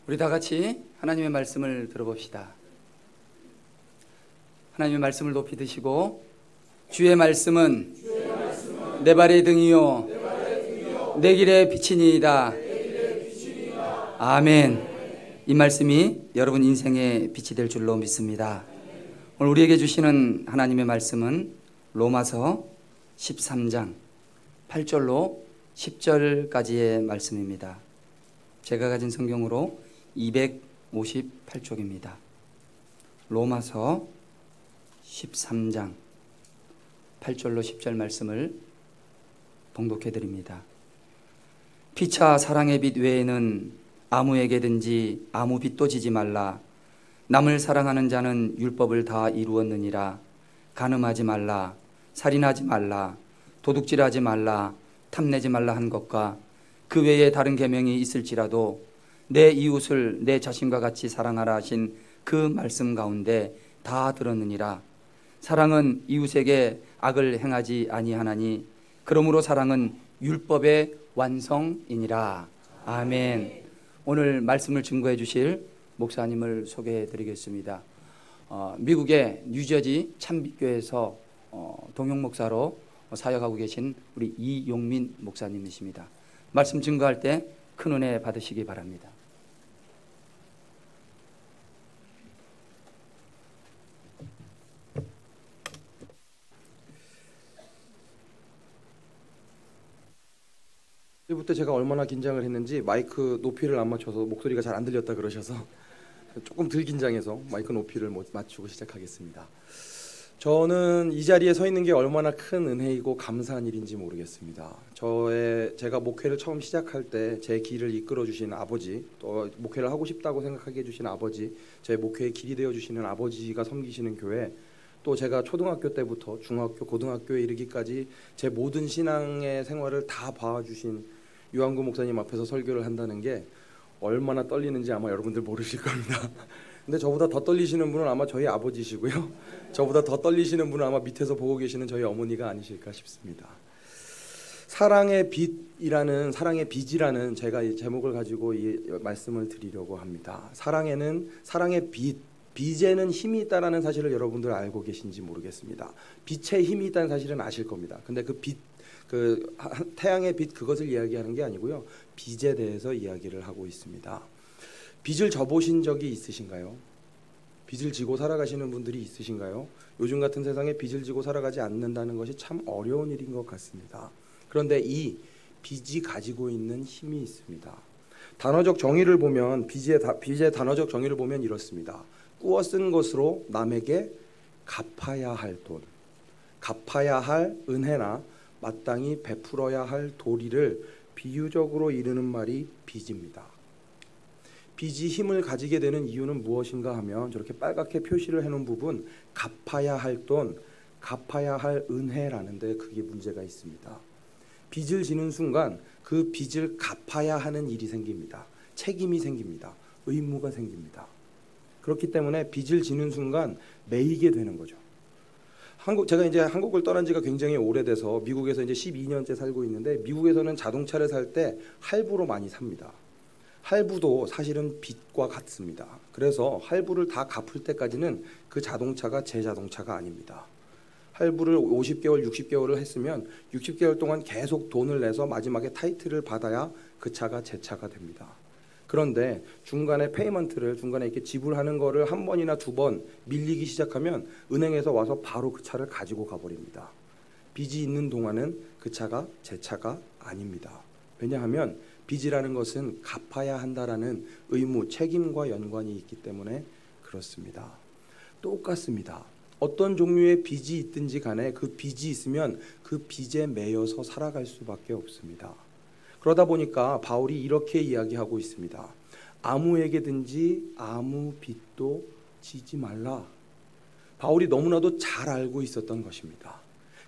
우리 다 같이 하나님의 말씀을 들어봅시다. 하나님의 말씀을 높이 드시고, 주의 말씀은 내 발의 등이요 내 길의 빛이니이다. 아멘. 이 말씀이 여러분 인생의 빛이 될 줄로 믿습니다. 오늘 우리에게 주시는 하나님의 말씀은 로마서 13장 8절로 10절까지의 말씀입니다. 제가 가진 성경으로 258쪽입니다. 로마서 13장 8절로 10절 말씀을 봉독해 드립니다. 피차 사랑의 빛 외에는 아무에게든지 아무 빛도 지지 말라. 남을 사랑하는 자는 율법을 다 이루었느니라. 간음하지 말라, 살인하지 말라, 도둑질하지 말라, 탐내지 말라 한 것과 그 외에 다른 계명이 있을지라도 내 이웃을 내 자신과 같이 사랑하라 하신 그 말씀 가운데 다 들었느니라. 사랑은 이웃에게 악을 행하지 아니하나니 그러므로 사랑은 율법의 완성이니라. 아멘. 오늘 말씀을 증거해 주실 목사님을 소개해 드리겠습니다. 미국의 뉴저지 참빛교회에서 동역 목사로 사역하고 계신 우리 이용민 목사님이십니다. 말씀 증거할 때 큰 은혜 받으시기 바랍니다. 이제부터 제가 얼마나 긴장을 했는지 마이크 높이를 안 맞춰서 목소리가 잘 안 들렸다 그러셔서 조금 덜 긴장해서 마이크 높이를 맞추고 시작하겠습니다. 저는 이 자리에 서 있는 게 얼마나 큰 은혜이고 감사한 일인지 모르겠습니다. 제가 목회를 처음 시작할 때 제 길을 이끌어 주신 아버지, 또 목회를 하고 싶다고 생각하게 해주신 아버지, 제 목회의 길이 되어 주시는 아버지가 섬기시는 교회, 또 제가 초등학교 때부터 중학교, 고등학교에 이르기까지 제 모든 신앙의 생활을 다 봐주신 유한구 목사님 앞에서 설교를 한다는 게 얼마나 떨리는지 아마 여러분들 모르실 겁니다. 근데 저보다 더 떨리시는 분은 아마 저희 아버지시고요. 저보다 더 떨리시는 분은 아마 밑에서 보고 계시는 저희 어머니가 아니실까 싶습니다. 사랑의 빛이라는 제가 이 제목을 가지고 이 말씀을 드리려고 합니다. 사랑의 빛에는 힘이 있다는 사실을 여러분들 알고 계신지 모르겠습니다. 빛에 힘이 있다는 사실은 아실 겁니다. 근데 태양의 빛 그것을 이야기하는 게 아니고요. 빛에 대해서 이야기를 하고 있습니다. 빚을 져보신 적이 있으신가요? 빚을 지고 살아가시는 분들이 있으신가요? 요즘 같은 세상에 빚을 지고 살아가지 않는다는 것이 참 어려운 일인 것 같습니다. 그런데 이 빚이 가지고 있는 힘이 있습니다. 단어적 정의를 보면 빚의 단어적 정의를 보면 이렇습니다. 꾸어 쓴 것으로 남에게 갚아야 할 돈, 갚아야 할 은혜나 마땅히 베풀어야 할 도리를 비유적으로 이르는 말이 빚입니다. 빚이 힘을 가지게 되는 이유는 무엇인가 하면 저렇게 빨갛게 표시를 해놓은 부분, 갚아야 할 돈, 갚아야 할 은혜라는데 그게 문제가 있습니다. 빚을 지는 순간 그 빚을 갚아야 하는 일이 생깁니다. 책임이 생깁니다. 의무가 생깁니다. 그렇기 때문에 빚을 지는 순간 매이게 되는 거죠. 제가 이제 한국을 떠난 지가 굉장히 오래돼서 미국에서 이제 12년째 살고 있는데, 미국에서는 자동차를 살 때 할부로 많이 삽니다. 할부도 사실은 빚과 같습니다. 그래서 할부를 다 갚을 때까지는 그 자동차가 제 자동차가 아닙니다. 할부를 50개월, 60개월을 했으면 60개월 동안 계속 돈을 내서 마지막에 타이틀을 받아야 그 차가 제 차가 됩니다. 그런데 중간에 중간에 이렇게 지불하는 거를 한 번이나 두 번 밀리기 시작하면 은행에서 와서 바로 그 차를 가지고 가버립니다. 빚이 있는 동안은 그 차가 제 차가 아닙니다. 왜냐하면 빚이라는 것은 갚아야 한다라는 의무, 책임과 연관이 있기 때문에 그렇습니다. 똑같습니다. 어떤 종류의 빚이 있든지 간에 그 빚이 있으면 그 빚에 매여서 살아갈 수밖에 없습니다. 그러다 보니까 바울이 이렇게 이야기하고 있습니다. 아무에게든지 아무 빚도 지지 말라. 바울이 너무나도 잘 알고 있었던 것입니다.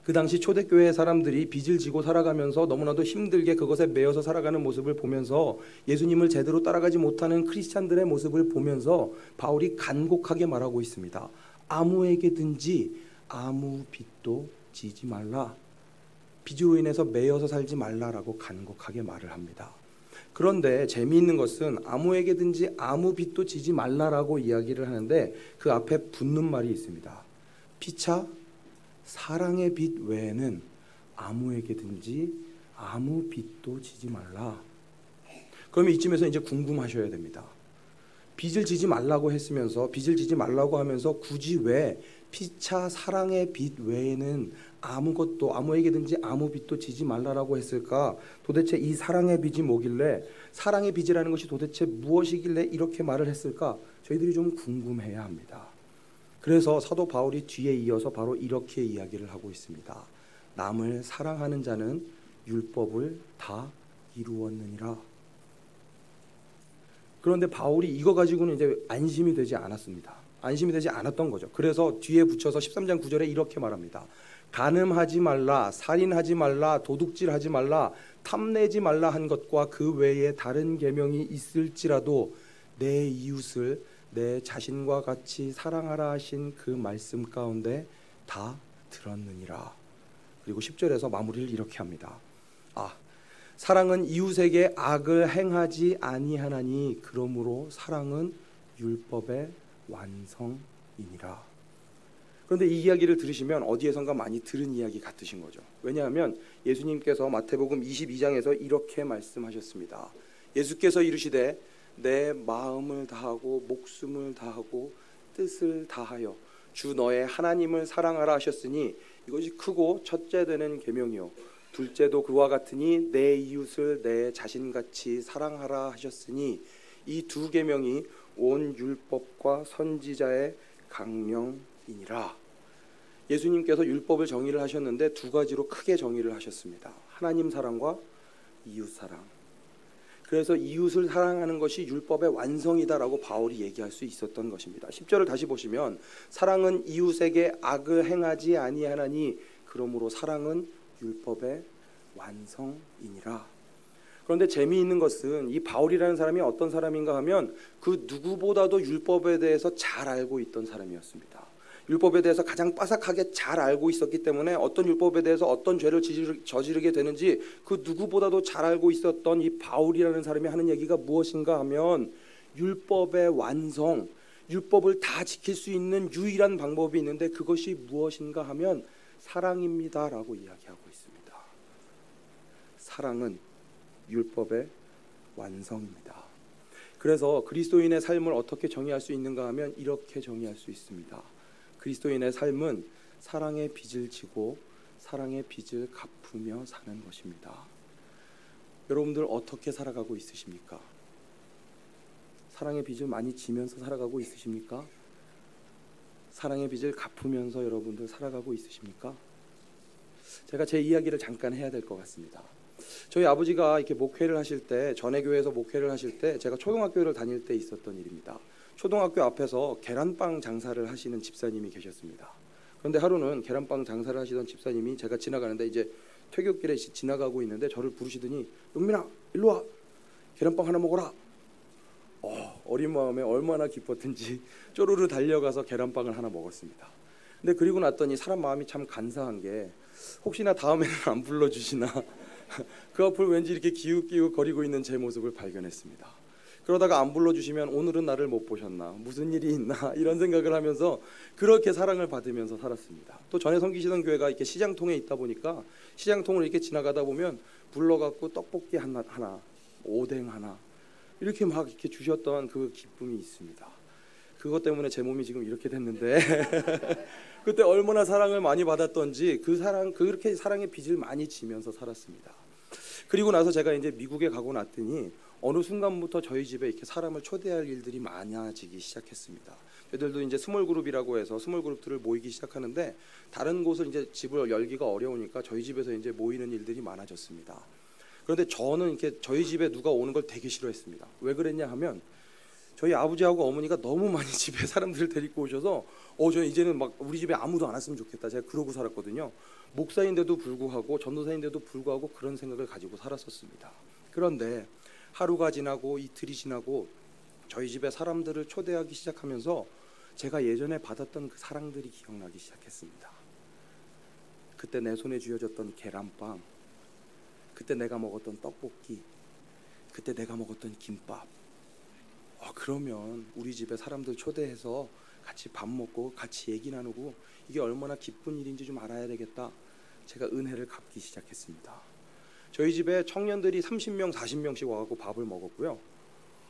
그 당시 초대교회 사람들이 빚을 지고 살아가면서 너무나도 힘들게 그것에 매여서 살아가는 모습을 보면서 예수님을 제대로 따라가지 못하는 크리스찬들의 모습을 보면서 바울이 간곡하게 말하고 있습니다. 아무에게든지 아무 빚도 지지 말라. 빚으로 인해서 매여서 살지 말라라고 간곡하게 말을 합니다. 그런데 재미있는 것은 아무에게든지 아무 빚도 지지 말라라고 이야기를 하는데 그 앞에 붙는 말이 있습니다. 피차 사랑의 빚 외에는 아무에게든지 아무 빚도 지지 말라. 그러면 이쯤에서 이제 궁금하셔야 됩니다. 빚을 지지 말라고 했으면서 빚을 지지 말라고 하면서 굳이 왜 피차 사랑의 빚 외에는 아무것도 아무에게든지 아무 빚도 지지 말라라고 했을까? 도대체 이 사랑의 빚이 뭐길래 사랑의 빚이라는 것이 도대체 무엇이길래 이렇게 말을 했을까? 저희들이 좀 궁금해야 합니다. 그래서 사도 바울이 뒤에 이어서 바로 이렇게 이야기를 하고 있습니다. 남을 사랑하는 자는 율법을 다 이루었느니라. 그런데 바울이 이거 가지고는 이제 안심이 되지 않았습니다. 안심이 되지 않았던 거죠. 그래서 뒤에 붙여서 13장 9절에 이렇게 말합니다. 간음하지 말라, 살인하지 말라, 도둑질하지 말라, 탐내지 말라 한 것과 그 외에 다른 계명이 있을지라도 내 이웃을 내 자신과 같이 사랑하라 하신 그 말씀 가운데 다 들었느니라. 그리고 10절에서 마무리를 이렇게 합니다. 사랑은 이웃에게 악을 행하지 아니하나니 그러므로 사랑은 율법의 완성이니라. 그런데 이 이야기를 들으시면 어디에선가 많이 들은 이야기 같으신 거죠. 왜냐하면 예수님께서 마태복음 22장에서 이렇게 말씀하셨습니다. 예수께서 이르시되 내 마음을 다하고 목숨을 다하고 뜻을 다하여 주 너의 하나님을 사랑하라 하셨으니 이것이 크고 첫째 되는 계명이요 둘째도 그와 같으니 내 이웃을 내 자신같이 사랑하라 하셨으니 이 두 계명이 온 율법과 선지자의 강령이니라. 예수님께서 율법을 정의를 하셨는데 두 가지로 크게 정의를 하셨습니다. 하나님 사랑과 이웃 사랑. 그래서 이웃을 사랑하는 것이 율법의 완성이다라고 바울이 얘기할 수 있었던 것입니다. 10절을 다시 보시면 사랑은 이웃에게 악을 행하지 아니하나니 그러므로 사랑은 율법의 완성이니라. 그런데 재미있는 것은 이 바울이라는 사람이 어떤 사람인가 하면 그 누구보다도 율법에 대해서 잘 알고 있던 사람이었습니다. 율법에 대해서 가장 빠삭하게 잘 알고 있었기 때문에 어떤 율법에 대해서 어떤 죄를 저지르게 되는지 그 누구보다도 잘 알고 있었던 이 바울이라는 사람이 하는 얘기가 무엇인가 하면 율법의 완성, 율법을 다 지킬 수 있는 유일한 방법이 있는데 그것이 무엇인가 하면 사랑입니다라고 이야기하고 있습니다. 사랑은 율법의 완성입니다. 그래서 그리스도인의 삶을 어떻게 정의할 수 있는가 하면 이렇게 정의할 수 있습니다. 그리스도인의 삶은 사랑의 빚을 지고 사랑의 빚을 갚으며 사는 것입니다. 여러분들 어떻게 살아가고 있으십니까? 사랑의 빚을 많이 지면서 살아가고 있으십니까? 사랑의 빚을 갚으면서 여러분들 살아가고 있으십니까? 제가 제 이야기를 잠깐 해야 될 것 같습니다. 저희 아버지가 이렇게 목회를 하실 때, 전에 교회에서 목회를 하실 때 제가 초등학교를 다닐 때 있었던 일입니다. 초등학교 앞에서 계란빵 장사를 하시는 집사님이 계셨습니다. 그런데 하루는 계란빵 장사를 하시던 집사님이 제가 지나가는데 이제 퇴교길에 지나가고 있는데 저를 부르시더니 용민아 일로 와, 계란빵 하나 먹어라. 어린 마음에 얼마나 기뻤든지 쪼르르 달려가서 계란빵을 하나 먹었습니다. 근데 그리고 났더니 사람 마음이 참 간사한 게 혹시나 다음에는 안 불러주시나 그 앞을 왠지 이렇게 기웃기웃 거리고 있는 제 모습을 발견했습니다. 그러다가 안 불러주시면 오늘은 나를 못 보셨나, 무슨 일이 있나 이런 생각을 하면서 그렇게 사랑을 받으면서 살았습니다. 또 전에 섬기시던 교회가 이렇게 시장통에 있다 보니까 시장통을 이렇게 지나가다 보면 불러갖고 떡볶이 하나, 오뎅 하나 이렇게 막 이렇게 주셨던 그 기쁨이 있습니다. 그것 때문에 제 몸이 지금 이렇게 됐는데 그때 얼마나 사랑을 많이 받았던지 그렇게 사랑의 빚을 많이 지면서 살았습니다. 그리고 나서 제가 이제 미국에 가고 났더니 어느 순간부터 저희 집에 이렇게 사람을 초대할 일들이 많아지기 시작했습니다. 저희들도 이제 스몰 그룹이라고 해서 스몰 그룹들을 모이기 시작하는데 다른 곳을 이제 집을 열기가 어려우니까 저희 집에서 이제 모이는 일들이 많아졌습니다. 그런데 저는 이렇게 저희 집에 누가 오는 걸 되게 싫어했습니다. 왜 그랬냐 하면 저희 아버지하고 어머니가 너무 많이 집에 사람들을 데리고 오셔서 저는 이제는 막 우리 집에 아무도 안 왔으면 좋겠다. 제가 그러고 살았거든요. 목사인데도 불구하고 전도사인데도 불구하고 그런 생각을 가지고 살았었습니다. 그런데 하루가 지나고 이틀이 지나고 저희 집에 사람들을 초대하기 시작하면서 제가 예전에 받았던 그 사랑들이 기억나기 시작했습니다. 그때 내 손에 쥐어졌던 계란빵, 그때 내가 먹었던 떡볶이, 그때 내가 먹었던 김밥. 그러면 우리 집에 사람들 초대해서 같이 밥 먹고 같이 얘기 나누고 이게 얼마나 기쁜 일인지 좀 알아야 되겠다. 제가 은혜를 갚기 시작했습니다. 저희 집에 청년들이 30명, 40명씩 와갖고 밥을 먹었고요.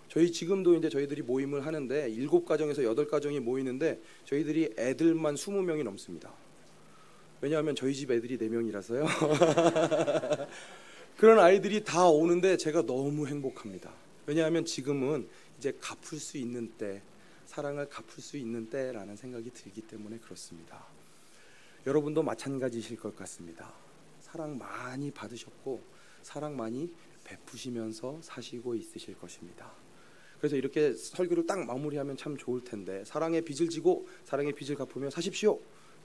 저희 지금도 이제 저희들이 모임을 하는데 7가정에서 8가정이 모이는데 저희들이 애들만 20명이 넘습니다. 왜냐하면 저희 집 애들이 4명이라서요. 그런 아이들이 다 오는데 제가 너무 행복합니다. 왜냐하면 지금은 이제 갚을 수 있는 때, 사랑을 갚을 수 있는 때라는 생각이 들기 때문에 그렇습니다. 여러분도 마찬가지실 것 같습니다. 사랑 많이 받으셨고 사랑 많이 베푸시면서 사시고 있으실 것입니다. 그래서 이렇게 설교를 딱 마무리하면 참 좋을 텐데, 사랑의 빚을 지고 사랑의 빚을 갚으며 사십시오,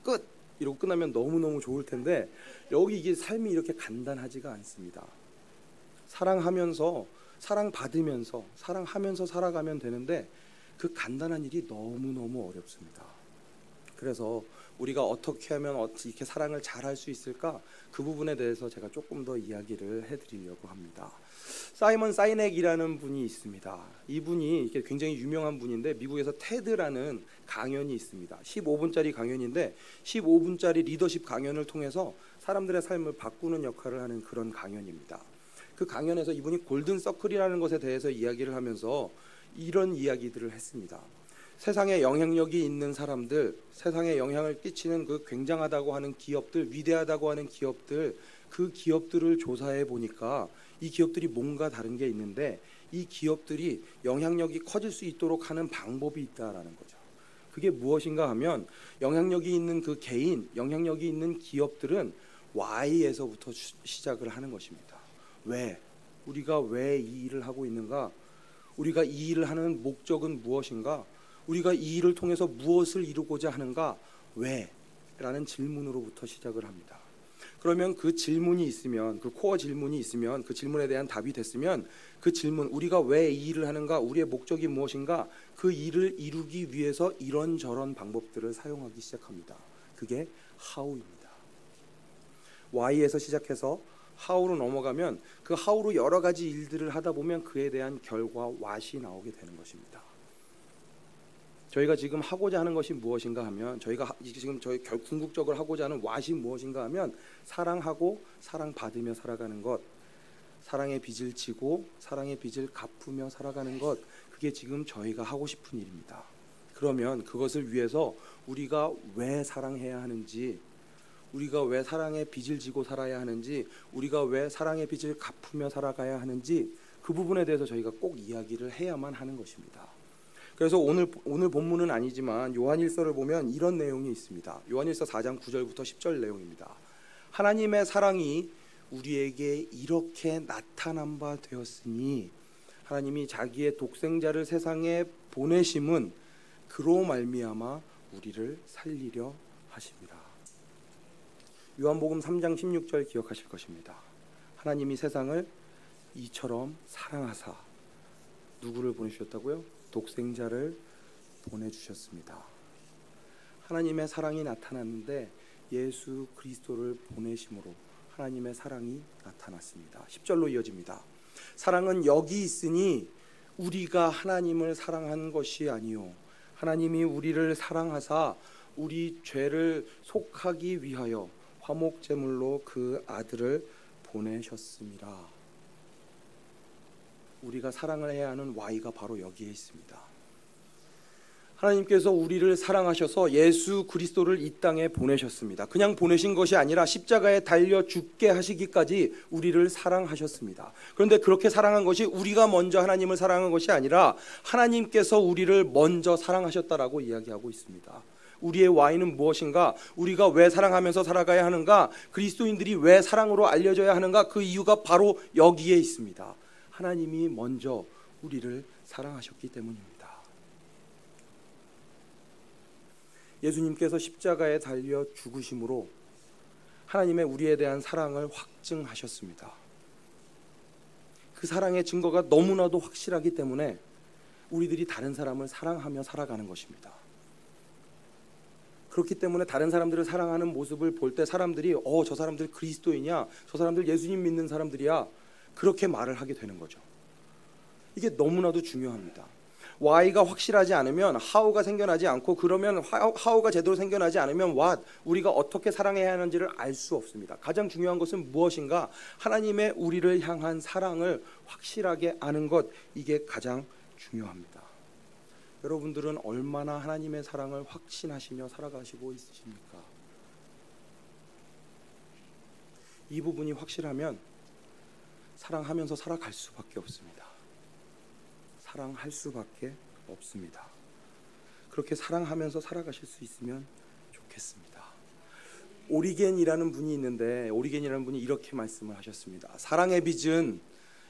끝! 이러고 끝나면 너무너무 좋을 텐데, 여기 이게 삶이 이렇게 간단하지가 않습니다. 사랑하면서, 사랑받으면서, 사랑하면서 살아가면 되는데 그 간단한 일이 너무너무 어렵습니다. 그래서 우리가 어떻게 하면 이렇게 사랑을 잘 할 수 있을까, 그 부분에 대해서 제가 조금 더 이야기를 해드리려고 합니다. 사이먼 사이넥이라는 분이 있습니다. 이분이 이게 굉장히 유명한 분인데 미국에서 테드라는 강연이 있습니다. 15분짜리 강연인데 15분짜리 리더십 강연을 통해서 사람들의 삶을 바꾸는 역할을 하는 그런 강연입니다. 그 강연에서 이분이 골든 서클이라는 것에 대해서 이야기를 하면서 이런 이야기들을 했습니다. 세상에 영향력이 있는 사람들, 세상에 영향을 끼치는 그 굉장하다고 하는 기업들, 위대하다고 하는 기업들, 그 기업들을 조사해 보니까 이 기업들이 뭔가 다른 게 있는데, 이 기업들이 영향력이 커질 수 있도록 하는 방법이 있다라는 거죠. 그게 무엇인가 하면, 영향력이 있는 그 개인, 영향력이 있는 기업들은 Y에서부터 시작을 하는 것입니다. 왜? 우리가 왜 이 일을 하고 있는가? 우리가 이 일을 하는 목적은 무엇인가? 우리가 이 일을 통해서 무엇을 이루고자 하는가? 왜? 라는 질문으로부터 시작을 합니다. 그러면 그 질문이 있으면, 그 코어 질문이 있으면, 그 질문에 대한 답이 됐으면, 그 질문, 우리가 왜 이 일을 하는가? 우리의 목적이 무엇인가? 그 일을 이루기 위해서 이런저런 방법들을 사용하기 시작합니다. 그게 how입니다. Y에서 시작해서 how로 넘어가면 그 how로 여러 가지 일들을 하다 보면 그에 대한 결과 what이 나오게 되는 것입니다. 저희가 지금 하고자 하는 것이 무엇인가 하면, 저희가 지금 궁극적으로 하고자 하는 what이 무엇인가 하면, 사랑하고 사랑받으며 살아가는 것, 사랑의 빚을 지고 사랑의 빚을 갚으며 살아가는 것, 그게 지금 저희가 하고 싶은 일입니다. 그러면 그것을 위해서 우리가 왜 사랑해야 하는지, 우리가 왜 사랑의 빚을 지고 살아야 하는지, 우리가 왜 사랑의 빚을 갚으며 살아가야 하는지, 그 부분에 대해서 저희가 꼭 이야기를 해야만 하는 것입니다. 그래서 오늘 본문은 아니지만 요한일서를 보면 이런 내용이 있습니다. 요한일서 4장 9절부터 10절 내용입니다. 하나님의 사랑이 우리에게 이렇게 나타난 바 되었으니, 하나님이 자기의 독생자를 세상에 보내심은 그로 말미암아 우리를 살리려 하십니다. 요한복음 3장 16절 기억하실 것입니다. 하나님이 세상을 이처럼 사랑하사, 누구를 보내주셨다고요? 독생자를 보내주셨습니다. 하나님의 사랑이 나타났는데 예수 그리스도를 보내심으로 하나님의 사랑이 나타났습니다. 10절로 이어집니다. 사랑은 여기 있으니 우리가 하나님을 사랑한 것이 아니요 하나님이 우리를 사랑하사 우리 죄를 속하기 위하여 화목제물로 그 아들을 보내셨습니다. 우리가 사랑을 해야 하는 Y가 바로 여기에 있습니다. 하나님께서 우리를 사랑하셔서 예수 그리스도를 이 땅에 보내셨습니다. 그냥 보내신 것이 아니라 십자가에 달려 죽게 하시기까지 우리를 사랑하셨습니다. 그런데 그렇게 사랑한 것이 우리가 먼저 하나님을 사랑한 것이 아니라 하나님께서 우리를 먼저 사랑하셨다라고 이야기하고 있습니다. 우리의 Y는 무엇인가? 우리가 왜 사랑하면서 살아가야 하는가? 그리스도인들이 왜 사랑으로 알려져야 하는가? 그 이유가 바로 여기에 있습니다. 하나님이 먼저 우리를 사랑하셨기 때문입니다. 예수님께서 십자가에 달려 죽으심으로 하나님의 우리에 대한 사랑을 확증하셨습니다. 그 사랑의 증거가 너무나도 확실하기 때문에 우리들이 다른 사람을 사랑하며 살아가는 것입니다. 그렇기 때문에 다른 사람들을 사랑하는 모습을 볼 때 사람들이 저 사람들 그리스도이냐, 저 사람들 예수님 믿는 사람들이야, 그렇게 말을 하게 되는 거죠. 이게 너무나도 중요합니다. why가 확실하지 않으면 how가 생겨나지 않고, 그러면 how가 제대로 생겨나지 않으면 what, 우리가 어떻게 사랑해야 하는지를 알 수 없습니다. 가장 중요한 것은 무엇인가? 하나님의 우리를 향한 사랑을 확실하게 아는 것, 이게 가장 중요합니다. 여러분들은 얼마나 하나님의 사랑을 확신하시며 살아가시고 있으십니까? 이 부분이 확실하면 사랑하면서 살아갈 수밖에 없습니다. 사랑할 수밖에 없습니다. 그렇게 사랑하면서 살아가실 수 있으면 좋겠습니다. 오리겐이라는 분이 있는데, 오리겐이라는 분이 이렇게 말씀을 하셨습니다. 사랑의 빚은,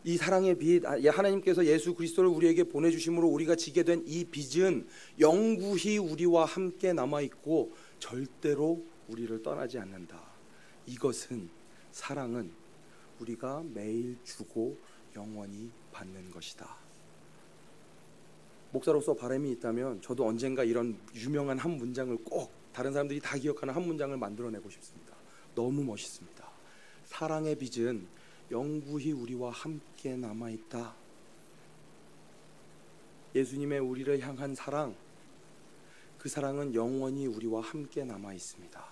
이 사랑의 빚, 하나님께서 예수 그리스도를 우리에게 보내주심으로 우리가 지게 된 이 빚은 영구히 우리와 함께 남아있고 절대로 우리를 떠나지 않는다. 이것은, 사랑은 우리가 매일 주고 영원히 받는 것이다. 목사로서 바람이 있다면 저도 언젠가 이런 유명한 한 문장을 꼭 다른 사람들이 다 기억하는 한 문장을 만들어내고 싶습니다. 너무 멋있습니다. 사랑의 빚은 영구히 우리와 함께 남아있다. 예수님의 우리를 향한 사랑, 그 사랑은 영원히 우리와 함께 남아있습니다.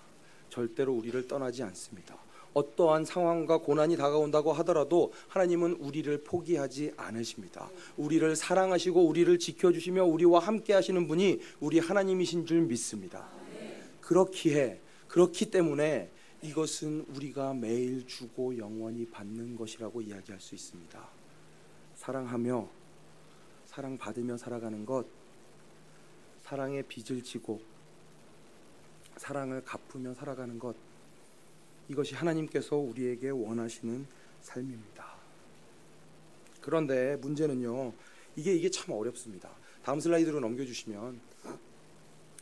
절대로 우리를 떠나지 않습니다. 어떠한 상황과 고난이 다가온다고 하더라도 하나님은 우리를 포기하지 않으십니다. 우리를 사랑하시고 우리를 지켜주시며 우리와 함께 하시는 분이 우리 하나님이신 줄 믿습니다. 그렇기 때문에 이것은 우리가 매일 주고 영원히 받는 것이라고 이야기할 수 있습니다. 사랑하며 사랑받으며 살아가는 것, 사랑의 빚을 지고 사랑을 갚으며 살아가는 것, 이것이 하나님께서 우리에게 원하시는 삶입니다. 그런데 문제는요, 이게 참 어렵습니다. 다음 슬라이드로 넘겨주시면,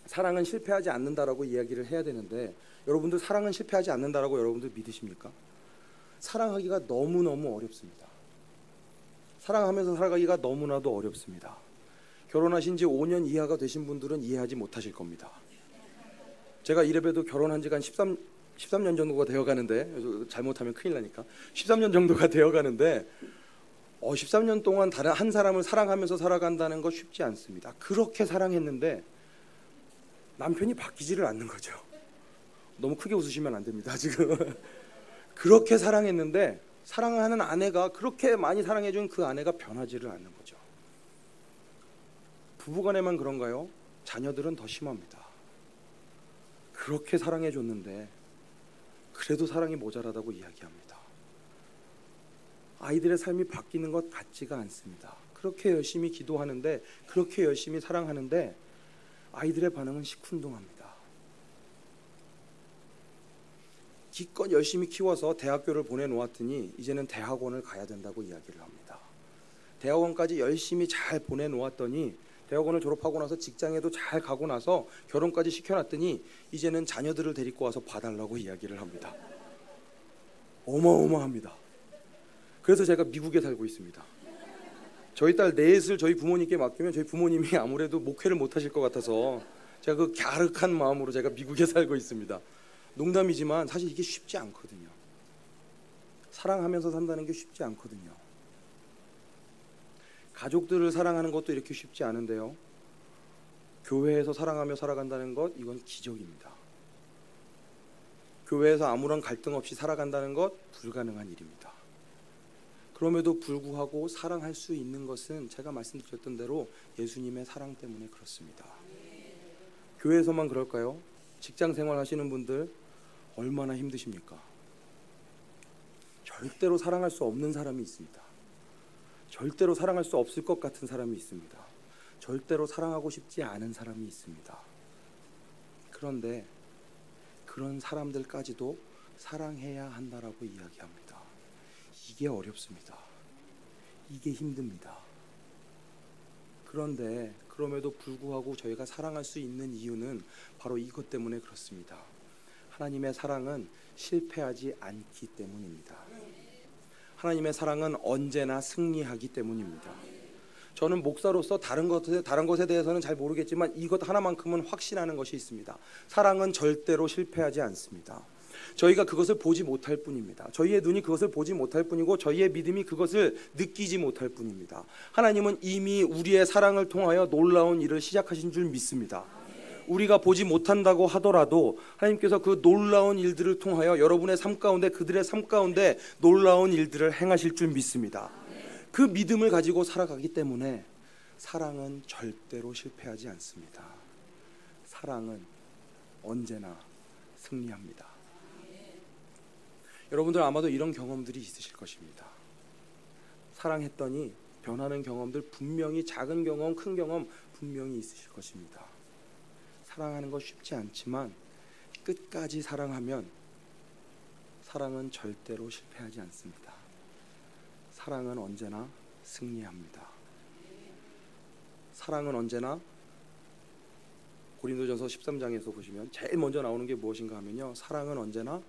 사랑은 실패하지 않는다라고 이야기를 해야 되는데, 여러분들 사랑은 실패하지 않는다라고 여러분들 믿으십니까? 사랑하기가 너무너무 어렵습니다. 사랑하면서 살아가기가 너무나도 어렵습니다. 결혼하신 지 5년 이하가 되신 분들은 이해하지 못하실 겁니다. 제가 이래봬도 결혼한 지가 한 13년 정도가 되어가는데, 잘못하면 큰일 나니까 13년 정도가 되어가는데 13년 동안 다른 한 사람을 사랑하면서 살아간다는 거 쉽지 않습니다. 그렇게 사랑했는데 남편이 바뀌지를 않는 거죠. 너무 크게 웃으시면 안 됩니다. 지금 그렇게 사랑했는데 사랑하는 아내가, 그렇게 많이 사랑해준 그 아내가 변하지를 않는 거죠. 부부간에만 그런가요? 자녀들은 더 심합니다. 그렇게 사랑해줬는데 그래도 사랑이 모자라다고 이야기합니다. 아이들의 삶이 바뀌는 것 같지가 않습니다. 그렇게 열심히 기도하는데, 그렇게 열심히 사랑하는데 아이들의 반응은 시큰둥합니다. 기껏 열심히 키워서 대학교를 보내놓았더니 이제는 대학원을 가야 된다고 이야기를 합니다. 대학원까지 열심히 잘 보내놓았더니 대학원을 졸업하고 나서 직장에도 잘 가고 나서 결혼까지 시켜놨더니 이제는 자녀들을 데리고 와서 봐달라고 이야기를 합니다. 어마어마합니다. 그래서 제가 미국에 살고 있습니다. 저희 딸 넷을 저희 부모님께 맡기면 저희 부모님이 아무래도 목회를 못 하실 것 같아서 제가 그 갸륵한 마음으로 제가 미국에 살고 있습니다. 농담이지만 사실 이게 쉽지 않거든요. 사랑하면서 산다는 게 쉽지 않거든요. 가족들을 사랑하는 것도 이렇게 쉽지 않은데요, 교회에서 사랑하며 살아간다는 것, 이건 기적입니다. 교회에서 아무런 갈등 없이 살아간다는 것, 불가능한 일입니다. 그럼에도 불구하고 사랑할 수 있는 것은 제가 말씀드렸던 대로 예수님의 사랑 때문에 그렇습니다. 교회에서만 그럴까요? 직장 생활 하시는 분들 얼마나 힘드십니까? 절대로 사랑할 수 없는 사람이 있습니다. 절대로 사랑할 수 없을 것 같은 사람이 있습니다. 절대로 사랑하고 싶지 않은 사람이 있습니다. 그런데 그런 사람들까지도 사랑해야 한다라고 이야기합니다. 이게 어렵습니다. 이게 힘듭니다. 그런데 그럼에도 불구하고 저희가 사랑할 수 있는 이유는 바로 이것 때문에 그렇습니다. 하나님의 사랑은 실패하지 않기 때문입니다. 하나님의 사랑은 언제나 승리하기 때문입니다. 저는 목사로서 다른 것에 대해서는 잘 모르겠지만 이것 하나만큼은 확신하는 것이 있습니다. 사랑은 절대로 실패하지 않습니다. 저희가 그것을 보지 못할 뿐입니다. 저희의 눈이 그것을 보지 못할 뿐이고 저희의 믿음이 그것을 느끼지 못할 뿐입니다. 하나님은 이미 우리의 사랑을 통하여 놀라운 일을 시작하신 줄 믿습니다. 우리가 보지 못한다고 하더라도 하나님께서 그 놀라운 일들을 통하여 여러분의 삶 가운데, 그들의 삶 가운데 놀라운 일들을 행하실 줄 믿습니다. 그 믿음을 가지고 살아가기 때문에 사랑은 절대로 실패하지 않습니다. 사랑은 언제나 승리합니다. 여러분들 아마도 이런 경험들이 있으실 것입니다. 사랑했더니 변하는 경험들, 분명히 작은 경험, 큰 경험 분명히 있으실 것입니다. 사랑하는 거 쉽지 않지만 끝까지 사랑하면 사랑은 절대로 실패하지 않습니다. 사랑은 언제나 승리합니다. 사랑은 언제나 고린도전서 13장에서 보시면 제일 먼저 나오는 게 무엇인가 하면요, 사랑은 언제나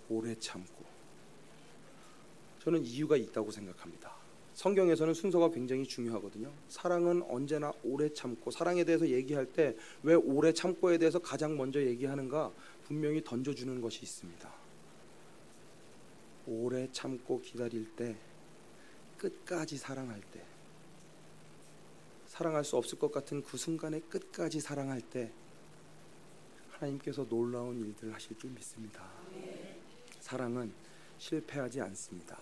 오래 참고. 저는 이유가 있다고 생각합니다. 성경에서는 순서가 굉장히 중요하거든요. 사랑은 언제나 오래 참고. 사랑에 대해서 얘기할 때 왜 오래 참고에 대해서 가장 먼저 얘기하는가, 분명히 던져주는 것이 있습니다. 오래 참고 기다릴 때, 끝까지 사랑할 때, 사랑할 수 없을 것 같은 그 순간에 끝까지 사랑할 때 하나님께서 놀라운 일들을 하실 줄 믿습니다. 사랑은 실패하지 않습니다.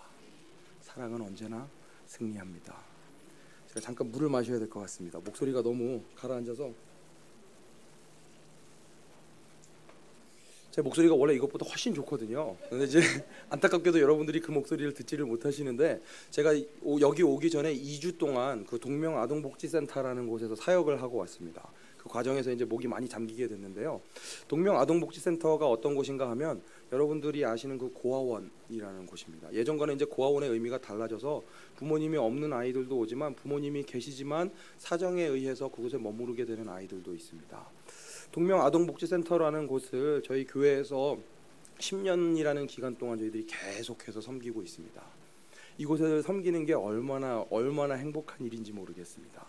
사랑은 언제나 승리합니다. 제가 잠깐 물을 마셔야 될 것 같습니다. 목소리가 너무 가라앉아서. 제 목소리가 원래 이것보다 훨씬 좋거든요. 근데 이제 안타깝게도 여러분들이 그 목소리를 듣지를 못하시는데, 제가 여기 오기 전에 2주 동안 그 동명아동복지센터라는 곳에서 사역을 하고 왔습니다. 그 과정에서 이제 목이 많이 잠기게 됐는데요. 동명아동복지센터가 어떤 곳인가 하면 여러분들이 아시는 그 고아원이라는 곳입니다. 예전과는 이제 고아원의 의미가 달라져서 부모님이 없는 아이들도 오지만 부모님이 계시지만 사정에 의해서 그곳에 머무르게 되는 아이들도 있습니다. 동명아동복지센터라는 곳을 저희 교회에서 10년이라는 기간 동안 저희들이 계속해서 섬기고 있습니다. 이곳을 섬기는 게 얼마나 행복한 일인지 모르겠습니다.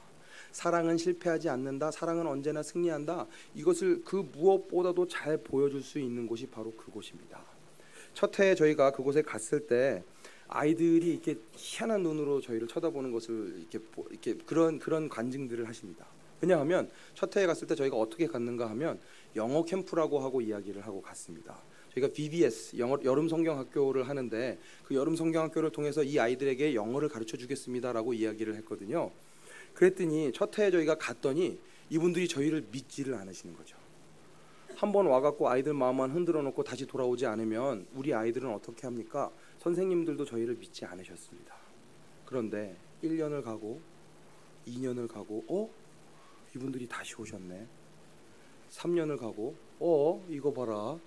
사랑은 실패하지 않는다, 사랑은 언제나 승리한다, 이것을 그 무엇보다도 잘 보여줄 수 있는 곳이 바로 그곳입니다. 첫 해에 저희가 그곳에 갔을 때 아이들이 이렇게 희한한 눈으로 저희를 쳐다보는 것을 이렇게 그런 관증들을 하십니다. 왜냐하면 첫 해에 갔을 때 저희가 어떻게 갔는가 하면 영어 캠프라고 하고 이야기를 하고 갔습니다. 저희가 VBS 여름 성경학교를 하는데 그 여름 성경학교를 통해서 이 아이들에게 영어를 가르쳐 주겠습니다라고 이야기를 했거든요. 그랬더니 첫 해에 저희가 갔더니 이분들이 저희를 믿지를 않으시는 거죠. 한번 와갖고 아이들 마음만 흔들어 놓고 다시 돌아오지 않으면 우리 아이들은 어떻게 합니까? 선생님들도 저희를 믿지 않으셨습니다. 그런데 1년을 가고 2년을 가고 이분들이 다시 오셨네. 3년을 가고 이거 봐라.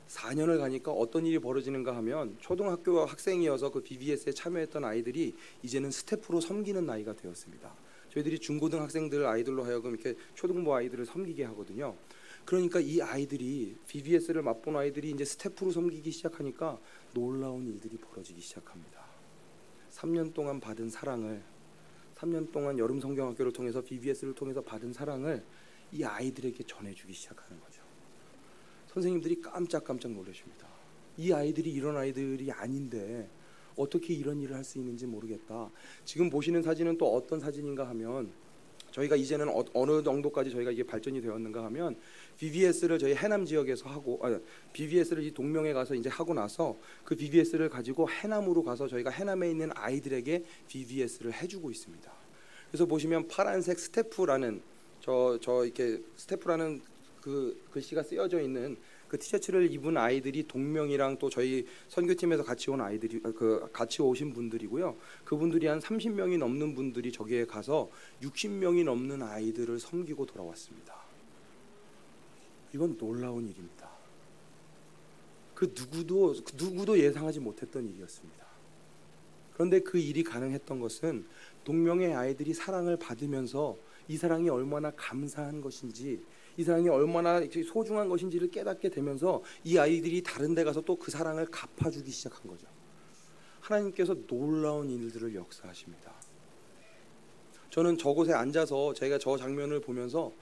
4년을 가니까 어떤 일이 벌어지는가 하면 초등학교 학생이어서 그 BBS에 참여했던 아이들이 이제는 스태프로 섬기는 나이가 되었습니다. 저희들이 중고등학생들 아이들로 하여금 이렇게 초등부 아이들을 섬기게 하거든요. 그러니까 이 아이들이 BBS를 맛본 아이들이 이제 스태프로 섬기기 시작하니까 놀라운 일들이 벌어지기 시작합니다. 3년 동안 받은 사랑을, 3년 동안 여름 성경학교를 통해서 BBS를 통해서 받은 사랑을 이 아이들에게 전해주기 시작하는 거죠. 선생님들이 깜짝깜짝 놀라십니다. 이 아이들이 이런 아이들이 아닌데 어떻게 이런 일을 할 수 있는지 모르겠다. 지금 보시는 사진은 또 어떤 사진인가 하면 저희가 이제는 어느 정도까지 저희가 이게 발전이 되었는가 하면 BBS를 저희 해남 지역에서 하고 BBS를 이 동명에 가서 이제 하고 나서 그 BBS를 가지고 해남으로 가서 저희가 해남에 있는 아이들에게 BBS를 해주고 있습니다. 그래서 보시면 파란색 스태프라는 이렇게 스태프라는 그 글씨가 쓰여져 있는 그 티셔츠를 입은 아이들이 동명이랑 또 저희 선교팀에서 같이 온 아이들이 같이 오신 분들이고요. 그분들이 한 30명이 넘는 분들이 저기에 가서 60명이 넘는 아이들을 섬기고 돌아왔습니다. 이건 놀라운 일입니다. 그 누구도 예상하지 못했던 일이었습니다. 그런데 그 일이 가능했던 것은 동명의 아이들이 사랑을 받으면서 이 사랑이 얼마나 감사한 것인지, 이 사랑이 얼마나 소중한 것인지를 깨닫게 되면서 이 아이들이 다른 데 가서 또 그 사랑을 갚아주기 시작한 거죠. 하나님께서 놀라운 일들을 역사하십니다. 저는 저곳에 앉아서 제가 저 장면을 보면서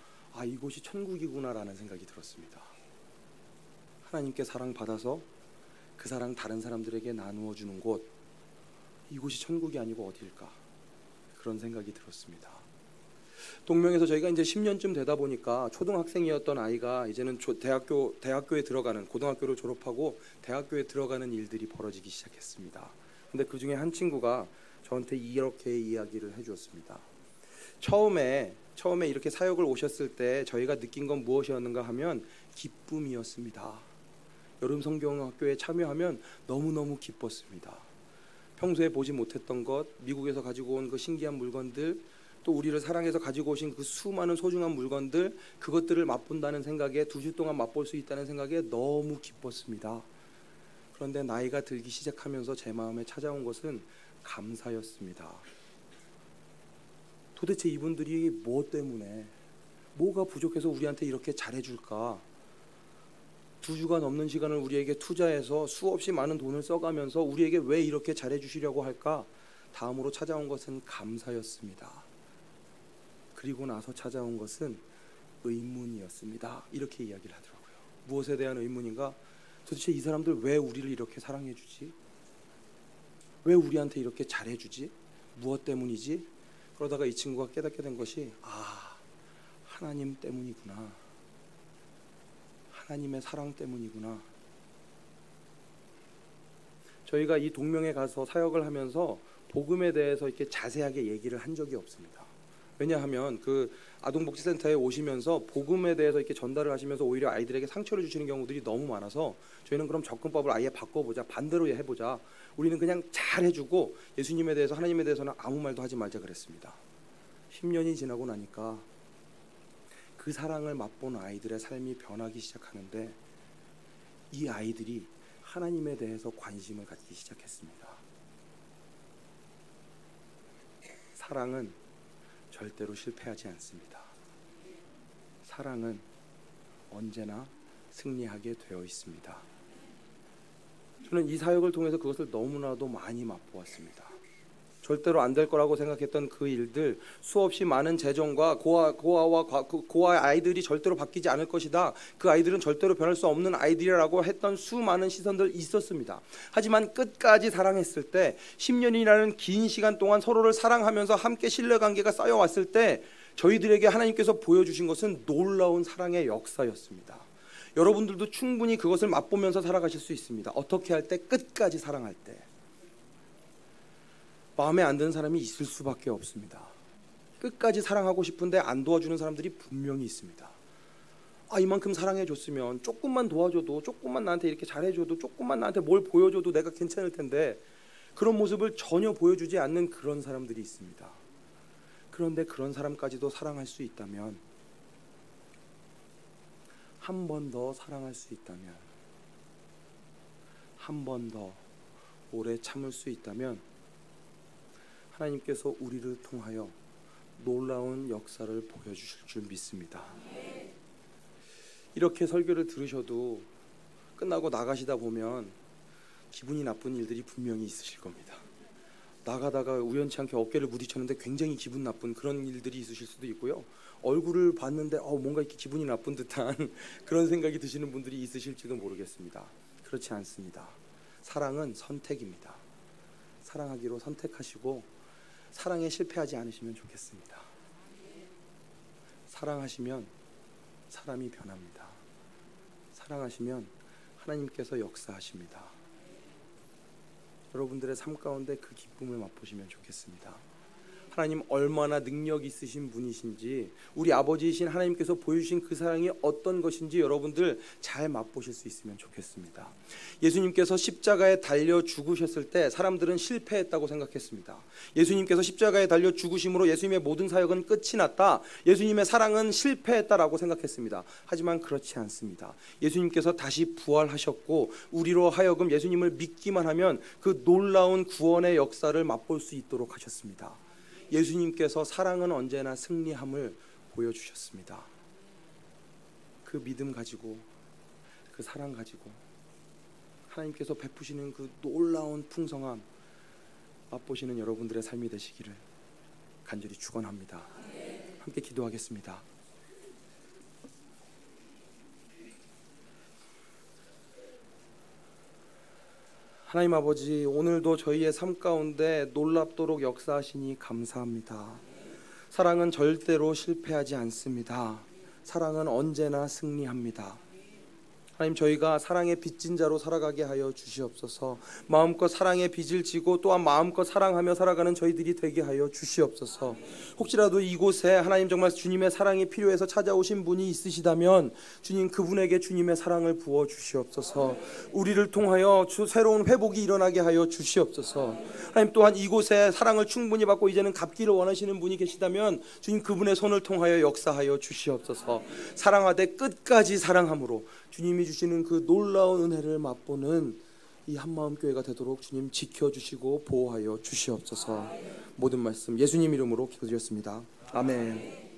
이곳이 천국이구나라는 생각이 들었습니다. 하나님께 사랑받아서 그 사랑 다른 사람들에게 나누어 주는 곳, 이곳이 천국이 아니고 어디일까? 그런 생각이 들었습니다. 동명에서 저희가 이제 10년쯤 되다 보니까 초등학생이었던 아이가 이제는 대학교에 들어가는, 고등학교를 졸업하고 대학교에 들어가는 일들이 벌어지기 시작했습니다. 근데 그 중에 한 친구가 저한테 이렇게 이야기를 해주었습니다. 처음에 이렇게 사역을 오셨을 때 저희가 느낀 건 무엇이었는가 하면 기쁨이었습니다. 여름 성경학교에 참여하면 너무너무 기뻤습니다. 평소에 보지 못했던 것, 미국에서 가지고 온 그 신기한 물건들, 또 우리를 사랑해서 가지고 오신 그 수많은 소중한 물건들, 그것들을 맛본다는 생각에, 2주 동안 맛볼 수 있다는 생각에 너무 기뻤습니다. 그런데 나이가 들기 시작하면서 제 마음에 찾아온 것은 감사였습니다. 도대체 이분들이 뭐 때문에, 뭐가 부족해서 우리한테 이렇게 잘해줄까? 2주가 넘는 시간을 우리에게 투자해서 수없이 많은 돈을 써가면서 우리에게 왜 이렇게 잘해주시려고 할까? 다음으로 찾아온 것은 감사였습니다. 그리고 나서 찾아온 것은 의문이었습니다. 이렇게 이야기를 하더라고요. 무엇에 대한 의문인가? 도대체 이 사람들 왜 우리를 이렇게 사랑해주지? 왜 우리한테 이렇게 잘해주지? 무엇 때문이지? 그러다가 이 친구가 깨닫게 된 것이, 하나님 때문이구나. 하나님의 사랑 때문이구나. 저희가 이 동명에 가서 사역을 하면서 복음에 대해서 이렇게 자세하게 얘기를 한 적이 없습니다. 왜냐하면 그 아동복지센터에 오시면서 복음에 대해서 이렇게 전달을 하시면서 오히려 아이들에게 상처를 주시는 경우들이 너무 많아서 저희는 그럼 접근법을 아예 바꿔보자, 반대로 해보자. 우리는 그냥 잘 해주고 예수님에 대해서, 하나님에 대해서는 아무 말도 하지 말자 그랬습니다. 10년이 지나고 나니까 그 사랑을 맛본 아이들의 삶이 변하기 시작하는데, 이 아이들이 하나님에 대해서 관심을 갖기 시작했습니다. 사랑은 절대로 실패하지 않습니다. 사랑은 언제나 승리하게 되어 있습니다. 저는 이 사역을 통해서 그것을 너무나도 많이 맛보았습니다. 절대로 안 될 거라고 생각했던 그 일들, 수없이 많은 재정과 고아 아이들이 절대로 바뀌지 않을 것이다, 그 아이들은 절대로 변할 수 없는 아이들이라고 했던 수많은 시선들 있었습니다. 하지만 끝까지 사랑했을 때, 10년이라는 긴 시간 동안 서로를 사랑하면서 함께 신뢰관계가 쌓여왔을 때 저희들에게 하나님께서 보여주신 것은 놀라운 사랑의 역사였습니다. 여러분들도 충분히 그것을 맛보면서 살아가실 수 있습니다. 어떻게 할 때? 끝까지 사랑할 때. 마음에 안 드는 사람이 있을 수밖에 없습니다. 끝까지 사랑하고 싶은데 안 도와주는 사람들이 분명히 있습니다. 이만큼 사랑해줬으면 조금만 도와줘도, 조금만 나한테 이렇게 잘해줘도, 조금만 나한테 뭘 보여줘도 내가 괜찮을 텐데, 그런 모습을 전혀 보여주지 않는 그런 사람들이 있습니다. 그런데 그런 사람까지도 사랑할 수 있다면, 한 번 더 사랑할 수 있다면, 한 번 더 오래 참을 수 있다면 하나님께서 우리를 통하여 놀라운 역사를 보여주실 줄 믿습니다. 이렇게 설교를 들으셔도 끝나고 나가시다 보면 기분이 나쁜 일들이 분명히 있으실 겁니다. 나가다가 우연치 않게 어깨를 부딪혔는데 굉장히 기분 나쁜 그런 일들이 있으실 수도 있고요. 얼굴을 봤는데 뭔가 이렇게 기분이 나쁜 듯한 그런 생각이 드시는 분들이 있으실지도 모르겠습니다. 그렇지 않습니다. 사랑은 선택입니다. 사랑하기로 선택하시고 사랑에 실패하지 않으시면 좋겠습니다. 사랑하시면 사람이 변합니다. 사랑하시면 하나님께서 역사하십니다. 여러분들의 삶 가운데 그 기쁨을 맛보시면 좋겠습니다. 하나님 얼마나 능력 있으신 분이신지, 우리 아버지이신 하나님께서 보여주신 그 사랑이 어떤 것인지 여러분들 잘 맛보실 수 있으면 좋겠습니다. 예수님께서 십자가에 달려 죽으셨을 때 사람들은 실패했다고 생각했습니다. 예수님께서 십자가에 달려 죽으심으로 예수님의 모든 사역은 끝이 났다, 예수님의 사랑은 실패했다라고 생각했습니다. 하지만 그렇지 않습니다. 예수님께서 다시 부활하셨고 우리로 하여금 예수님을 믿기만 하면 그 놀라운 구원의 역사를 맛볼 수 있도록 하셨습니다. 예수님께서 사랑은 언제나 승리함을 보여주셨습니다. 그 믿음 가지고, 그 사랑 가지고 하나님께서 베푸시는 그 놀라운 풍성함 맛보시는 여러분들의 삶이 되시기를 간절히 축원합니다. 함께 기도하겠습니다. 하나님 아버지, 오늘도 저희의 삶 가운데 놀랍도록 역사하시니 감사합니다. 사랑은 절대로 실패하지 않습니다. 사랑은 언제나 승리합니다. 하나님, 저희가 사랑의 빚진 자로 살아가게 하여 주시옵소서. 마음껏 사랑의 빚을 지고 또한 마음껏 사랑하며 살아가는 저희들이 되게 하여 주시옵소서. 혹시라도 이곳에 하나님 정말 주님의 사랑이 필요해서 찾아오신 분이 있으시다면 주님, 그분에게 주님의 사랑을 부어 주시옵소서. 우리를 통하여 새로운 회복이 일어나게 하여 주시옵소서. 하나님, 또한 이곳에 사랑을 충분히 받고 이제는 갚기를 원하시는 분이 계시다면 주님, 그분의 손을 통하여 역사하여 주시옵소서. 사랑하되 끝까지 사랑함으로 주님이 주시는 그 놀라운 은혜를 맛보는 이 한마음교회가 되도록 주님 지켜주시고 보호하여 주시옵소서. 모든 말씀 예수님 이름으로 기도드렸습니다. 아멘.